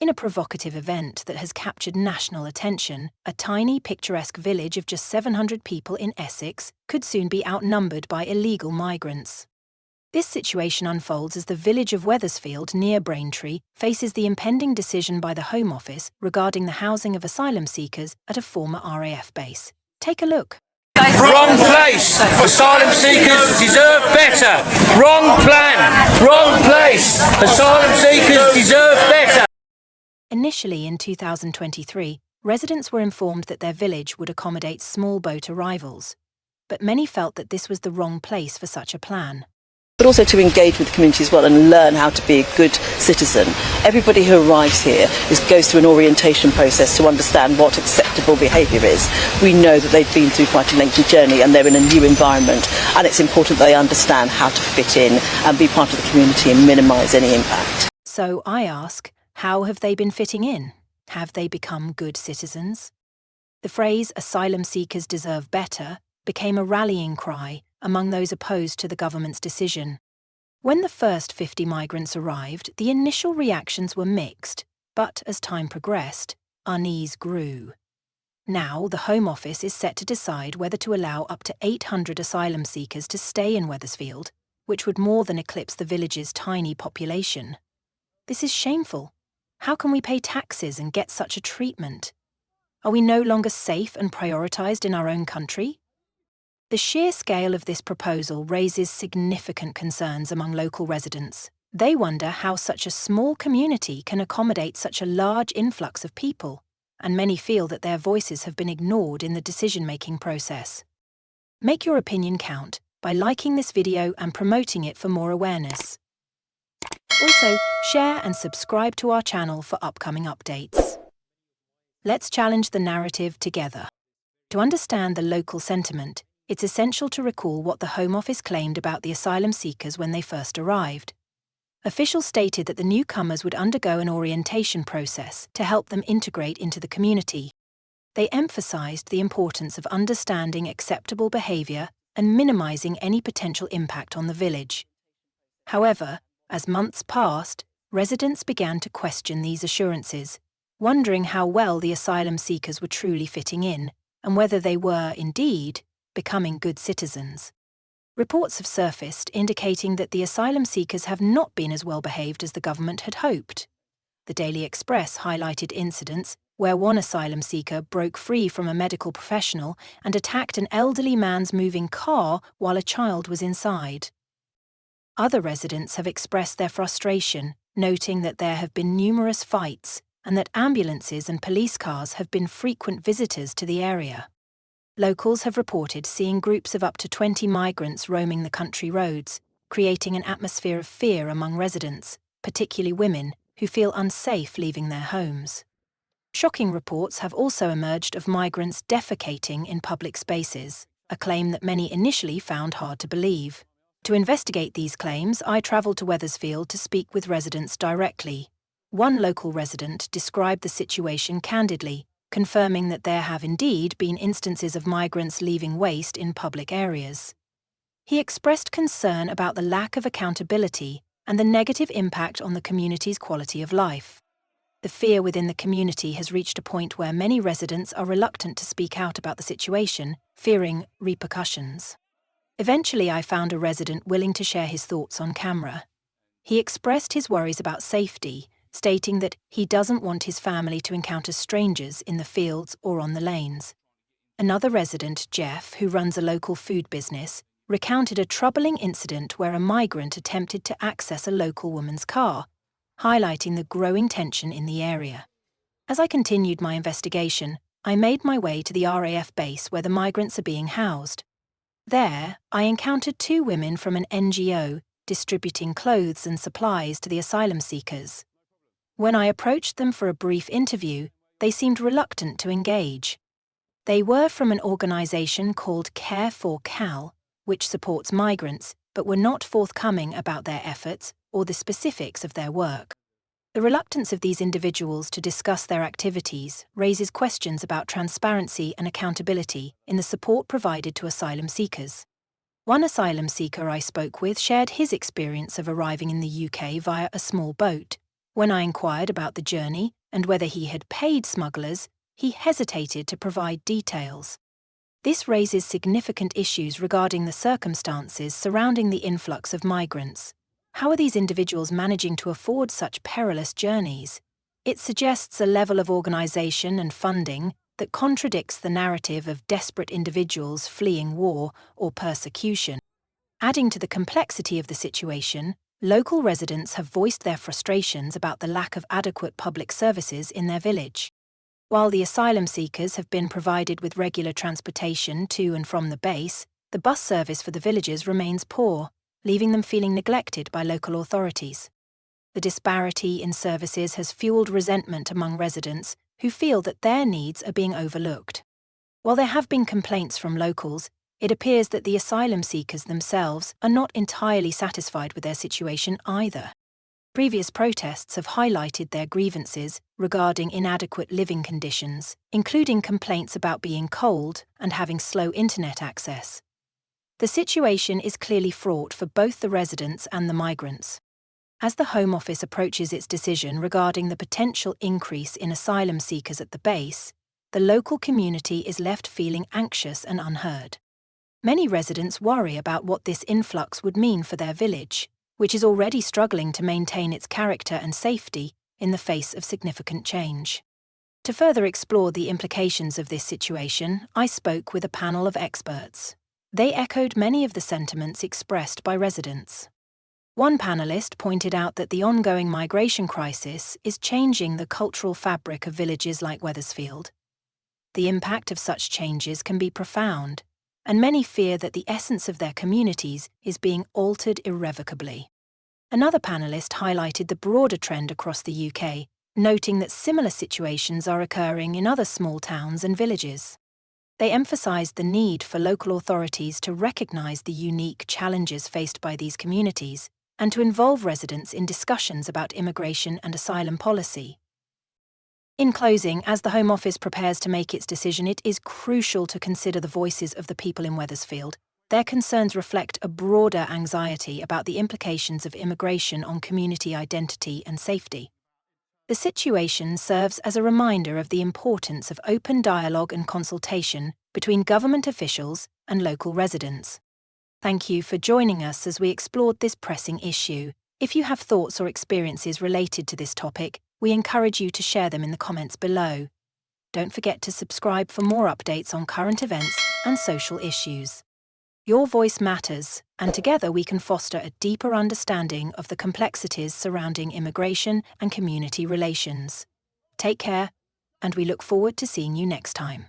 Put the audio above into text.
In a provocative event that has captured national attention, a tiny, picturesque village of just 700 people in Essex could soon be outnumbered by illegal migrants. This situation unfolds as the village of Wethersfield, near Braintree, faces the impending decision by the Home Office regarding the housing of asylum seekers at a former RAF base. Take a look. Wrong place. Asylum seekers deserve better. Wrong plan. Wrong place. Asylum seekers deserve better. Initially, in 2023, residents were informed that their village would accommodate small boat arrivals, but many felt that this was the wrong place for such a plan. But also to engage with the community as well and learn how to be a good citizen. Everybody who arrives here goes through an orientation process to understand what acceptable behaviour is. We know that they've been through quite a lengthy journey and they're in a new environment, and it's important they understand how to fit in and be part of the community and minimise any impact. So I ask, how have they been fitting in? Have they become good citizens? The phrase "asylum seekers deserve better" became a rallying cry among those opposed to the government's decision. When the first 50 migrants arrived, the initial reactions were mixed, but as time progressed, unease grew. Now, the Home Office is set to decide whether to allow up to 800 asylum seekers to stay in Wethersfield, which would more than eclipse the village's tiny population. This is shameful. How can we pay taxes and get such a treatment? Are we no longer safe and prioritised in our own country? The sheer scale of this proposal raises significant concerns among local residents. They wonder how such a small community can accommodate such a large influx of people, and many feel that their voices have been ignored in the decision-making process. Make your opinion count by liking this video and promoting it for more awareness. Also, share and subscribe to our channel for upcoming updates. Let's challenge the narrative together. To understand the local sentiment, it's essential to recall what the Home Office claimed about the asylum seekers when they first arrived. Officials stated that the newcomers would undergo an orientation process to help them integrate into the community. They emphasized the importance of understanding acceptable behavior and minimizing any potential impact on the village. However, as months passed, residents began to question these assurances, wondering how well the asylum seekers were truly fitting in, and whether they were, indeed, becoming good citizens. Reports have surfaced indicating that the asylum seekers have not been as well behaved as the government had hoped. The Daily Express highlighted incidents where one asylum seeker broke free from a medical professional and attacked an elderly man's moving car while a child was inside. Other residents have expressed their frustration, noting that there have been numerous fights and that ambulances and police cars have been frequent visitors to the area. Locals have reported seeing groups of up to 20 migrants roaming the country roads, creating an atmosphere of fear among residents, particularly women, who feel unsafe leaving their homes. Shocking reports have also emerged of migrants defecating in public spaces, a claim that many initially found hard to believe. To investigate these claims, I travelled to Wethersfield to speak with residents directly. One local resident described the situation candidly, confirming that there have indeed been instances of migrants leaving waste in public areas. He expressed concern about the lack of accountability and the negative impact on the community's quality of life. The fear within the community has reached a point where many residents are reluctant to speak out about the situation, fearing repercussions. Eventually, I found a resident willing to share his thoughts on camera. He expressed his worries about safety, stating that he doesn't want his family to encounter strangers in the fields or on the lanes. Another resident, Jeff, who runs a local food business, recounted a troubling incident where a migrant attempted to access a local woman's car, highlighting the growing tension in the area. As I continued my investigation, I made my way to the RAF base where the migrants are being housed. There, I encountered two women from an NGO distributing clothes and supplies to the asylum seekers. When I approached them for a brief interview, they seemed reluctant to engage. They were from an organisation called Care for Cal, which supports migrants, but were not forthcoming about their efforts or the specifics of their work. The reluctance of these individuals to discuss their activities raises questions about transparency and accountability in the support provided to asylum seekers. One asylum seeker I spoke with shared his experience of arriving in the UK via a small boat, When I inquired about the journey and whether he had paid smugglers, he hesitated to provide details. This raises significant issues regarding the circumstances surrounding the influx of migrants. How are these individuals managing to afford such perilous journeys? It suggests a level of organisation and funding that contradicts the narrative of desperate individuals fleeing war or persecution. Adding to the complexity of the situation, local residents have voiced their frustrations about the lack of adequate public services in their village. While the asylum seekers have been provided with regular transportation to and from the base, the bus service for the villagers remains poor, leaving them feeling neglected by local authorities. The disparity in services has fueled resentment among residents who feel that their needs are being overlooked. While there have been complaints from locals, it appears that the asylum seekers themselves are not entirely satisfied with their situation either. Previous protests have highlighted their grievances regarding inadequate living conditions, including complaints about being cold and having slow internet access. The situation is clearly fraught for both the residents and the migrants. As the Home Office approaches its decision regarding the potential increase in asylum seekers at the base, the local community is left feeling anxious and unheard. Many residents worry about what this influx would mean for their village, which is already struggling to maintain its character and safety in the face of significant change. To further explore the implications of this situation, I spoke with a panel of experts. They echoed many of the sentiments expressed by residents. One panelist pointed out that the ongoing migration crisis is changing the cultural fabric of villages like Wethersfield. The impact of such changes can be profound, and many fear that the essence of their communities is being altered irrevocably. Another panelist highlighted the broader trend across the UK, noting that similar situations are occurring in other small towns and villages. They emphasised the need for local authorities to recognise the unique challenges faced by these communities and to involve residents in discussions about immigration and asylum policy. In closing, as the Home Office prepares to make its decision, it is crucial to consider the voices of the people in Wethersfield. Their concerns reflect a broader anxiety about the implications of immigration on community identity and safety. The situation serves as a reminder of the importance of open dialogue and consultation between government officials and local residents. Thank you for joining us as we explored this pressing issue. If you have thoughts or experiences related to this topic, we encourage you to share them in the comments below. Don't forget to subscribe for more updates on current events and social issues. Your voice matters, and together we can foster a deeper understanding of the complexities surrounding immigration and community relations. Take care, and we look forward to seeing you next time.